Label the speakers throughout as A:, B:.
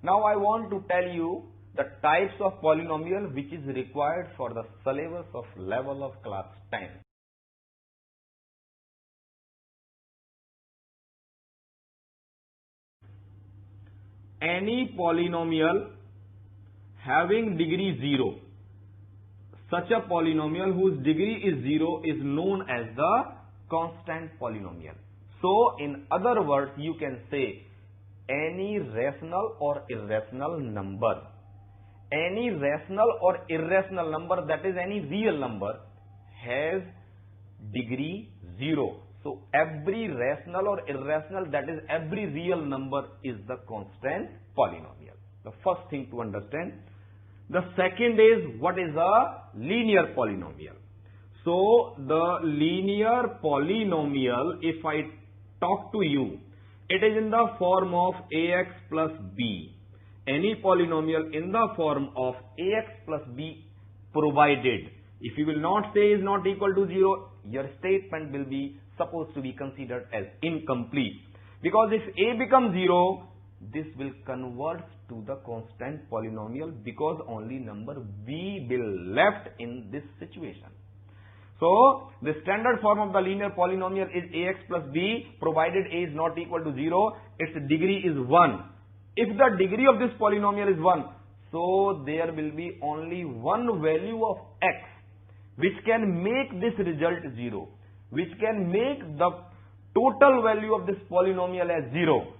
A: Now I want to tell you the types of polynomial which is required for the syllabus of level of class 10. Any polynomial having degree 0, such a polynomial whose degree is 0 is known as the constant polynomial. So in other words, you can say any rational or irrational number. Any rational or irrational number, that is any real number, has degree 0. So every rational or irrational, that is every real number, is the constant polynomial. The first thing to understand. The second is, what is a linear polynomial? So the linear polynomial, if I talk to you, it is in the form of ax plus b. Any polynomial in the form of ax plus b, provided, if you will not say is not equal to 0, your statement will be supposed to be considered as incomplete. Because if a becomes 0, this will convert to the constant polynomial, because only number b will left in this situation. So the standard form of the linear polynomial is ax plus b, provided a is not equal to 0, its degree is 1. If the degree of this polynomial is 1, so there will be only one value of x which can make this result 0, which can make the total value of this polynomial as 0.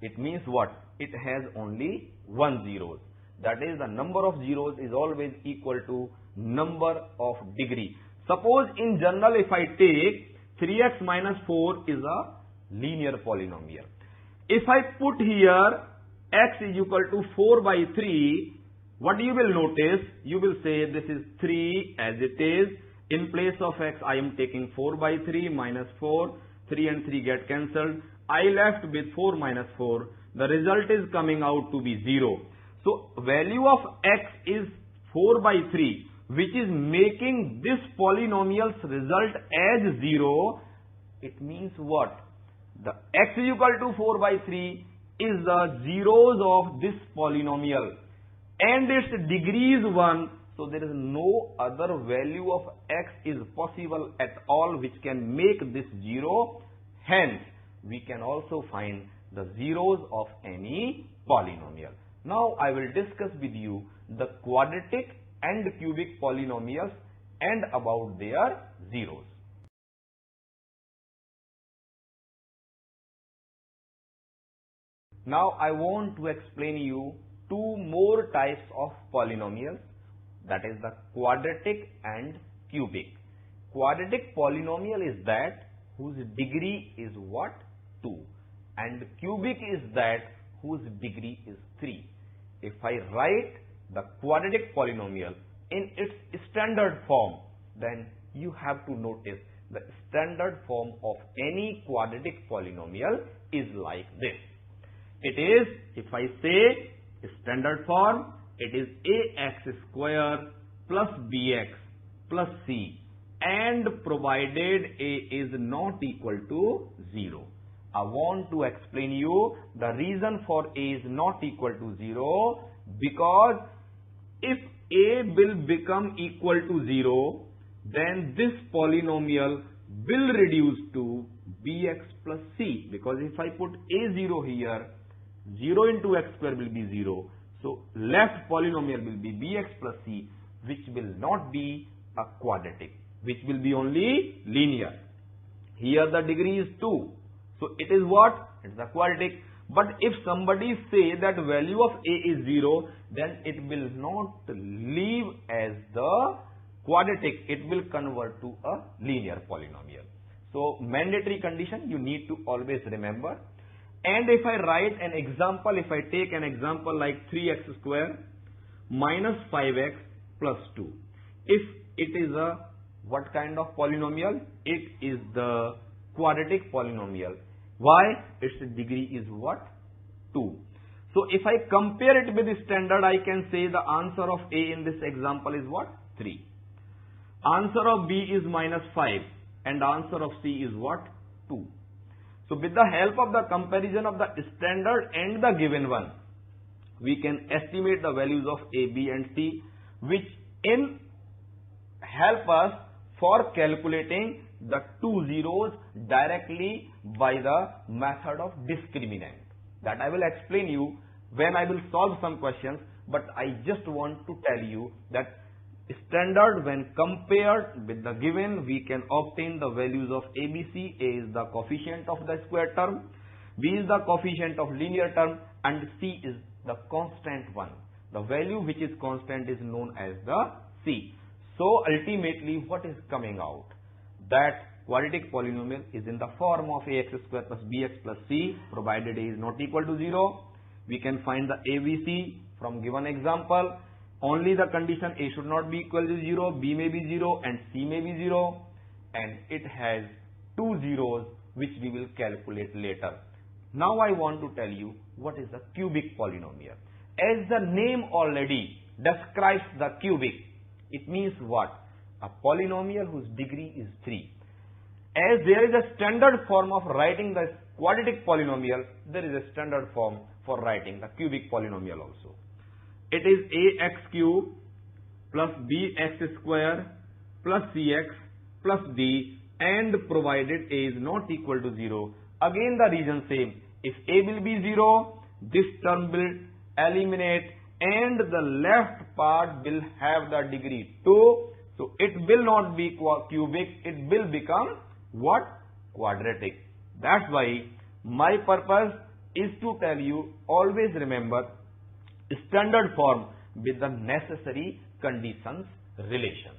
A: It means what? It has only 1 zeros. That is, the number of zeros is always equal to number of degree. Suppose in general, if I take 3x minus 4 is a linear polynomial. If I put here x is equal to 4 by 3, what you will notice? You will say this is 3 as it is. In place of x, I am taking 4 by 3 minus 4. 3 and 3 get cancelled. I left with 4 minus 4. The result is coming out to be 0. So value of x is 4 by 3, which is making this polynomial's result as 0. It means what? The x is equal to 4 by 3 is the zeros of this polynomial, and its degree is 1. So there is no other value of x is possible at all which can make this 0. Hence, we can also find the zeros of any polynomial. Now I will discuss with you the quadratic and cubic polynomials and about their zeros. Now I want to explain you two more types of polynomials, that is the quadratic and cubic. Quadratic polynomial is that whose degree is what? 2. And cubic is that whose degree is 3. If I write the quadratic polynomial in its standard form, then you have to notice the standard form of any quadratic polynomial is like this. It is, if I say standard form, it is ax square plus bx plus c, and provided a is not equal to 0. I want to explain you the reason for a is not equal to 0, because if a will become equal to 0, then this polynomial will reduce to bx plus c, because if I put a0 here, 0 into x square will be 0. So left polynomial will be bx plus c, which will not be a quadratic, which will be only linear. Here the degree is 2. So it is what? It is a quadratic. But if somebody say that value of a is 0, then it will not leave as the quadratic. It will convert to a linear polynomial. So mandatory condition you need to always remember. And if I write an example, if I take an example like 3x square minus 5x plus 2. If it is a what kind of polynomial? It is the quadratic polynomial. Why? Its degree is what? 2. So if I compare it with the standard, I can say the answer of A in this example is what? 3. Answer of B is minus 5 and answer of C is what? 2. So with the help of the comparison of the standard and the given one, we can estimate the values of A, B and C, which help us for calculating the two zeros directly by the method of discriminant. That I will explain you when I will solve some questions, but I just want to tell you that standard, when compared with the given, we can obtain the values of ABC. A is the coefficient of the square term, B is the coefficient of linear term, and C is the constant one. The value which is constant is known as the C. So ultimately what is coming out? That quadratic polynomial is in the form of ax square plus bx plus c, provided a is not equal to 0. We can find the ABC from given example. Only the condition A should not be equal to 0, B may be 0 and C may be 0, and it has two zeros which we will calculate later. Now I want to tell you what is the cubic polynomial. As the name already describes the cubic, it means what? A polynomial whose degree is 3. As there is a standard form of writing the quadratic polynomial, there is a standard form for writing the cubic polynomial also. It is ax cube plus bx square plus cx plus d, and provided a is not equal to 0. Again the reason same. If a will be 0, this term will eliminate and the left part will have the degree 2. So it will not be cubic, it will become what? Quadratic. That's why my purpose is to tell you, always remember standard form with the necessary conditions relation.